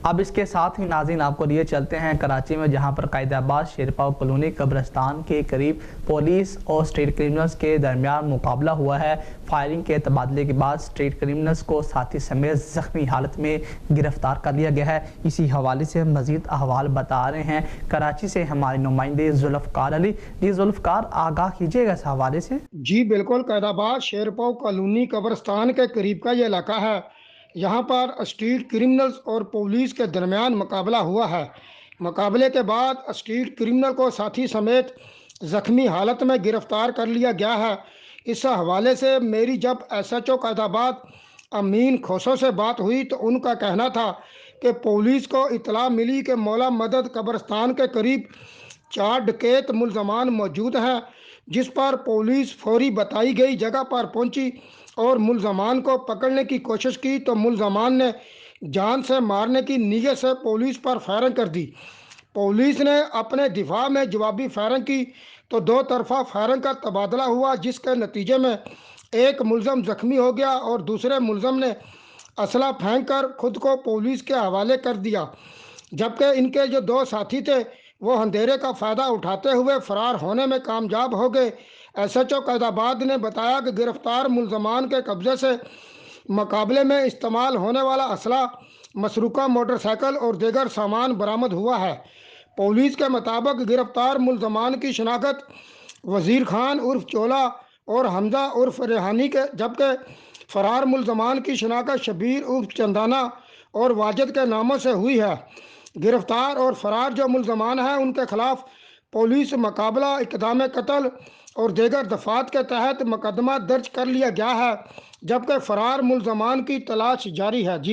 اب اس کے ساتھ ہی ناظرین آپ کو لیے چلتے ہیں کراچی میں، جہاں پر قائد آباد شیرپاؤ کالونی قبرستان کے قریب پولیس اور اسٹریٹ کرمنلز کے درمیان مقابلہ ہوا ہے۔ فائرنگ کے تبادلے کے بعد اسٹریٹ کرمنلز کو ساتھی سمیت زخمی حالت میں گرفتار کر لیا گیا ہے۔ اسی حوالے سے مزید احوال بتا رہے ہیں کراچی سے ہمارے نمائندے ذوالفقار علی۔ جی ذوالفقار، آگاہ کیجیے گا اس حوالے سے۔ جی بالکل، قائد آباد شیرپاؤ کالونی قبرستان کے قریب کا یہ علاقہ ہے۔ یہاں پر اسٹریٹ کرمنلز اور پولیس کے درمیان مقابلہ ہوا ہے۔ مقابلے کے بعد اسٹریٹ کرمنل کو ساتھی سمیت زخمی حالت میں گرفتار کر لیا گیا ہے۔ اس حوالے سے میری جب ایس ایچ او قائد آباد امین کھوسو سے بات ہوئی تو ان کا کہنا تھا کہ پولیس کو اطلاع ملی کہ مولا مدد قبرستان کے قریب 4 ڈکیت ملزمان موجود ہیں، جس پر پولیس فوری بتائی گئی جگہ پر پہنچی اور ملزمان کو پکڑنے کی کوشش کی تو ملزمان نے جان سے مارنے کی نیت سے پولیس پر فائرنگ کر دی۔ پولیس نے اپنے دفاع میں جوابی فائرنگ کی تو دو طرفہ فائرنگ کا تبادلہ ہوا، جس کے نتیجے میں ایک ملزم زخمی ہو گیا اور دوسرے ملزم نے اسلحہ پھینک کر خود کو پولیس کے حوالے کر دیا، جبکہ ان کے جو 2 ساتھی تھے وہ اندھیرے کا فائدہ اٹھاتے ہوئے فرار ہونے میں کامیاب ہو گئے۔ ایس ایچ او قائد آباد نے بتایا کہ گرفتار ملزمان کے قبضے سے مقابلے میں استعمال ہونے والا اسلحہ، مسروقہ موٹر سائیکل اور دیگر سامان برآمد ہوا ہے۔ پولیس کے مطابق گرفتار ملزمان کی شناخت وزیر خان عرف چولا اور حمزہ عرف ریحانی کے، جبکہ فرار ملزمان کی شناخت شبیر عرف چندانہ اور واجد کے ناموں سے ہوئی ہے۔ گرفتار اور فرار جو ملزمان ہیں ان کے خلاف پولیس مقابلہ، اقدام قتل اور دیگر دفعات کے تحت مقدمہ درج کر لیا گیا ہے، جبکہ فرار ملزمان کی تلاش جاری ہے۔ جی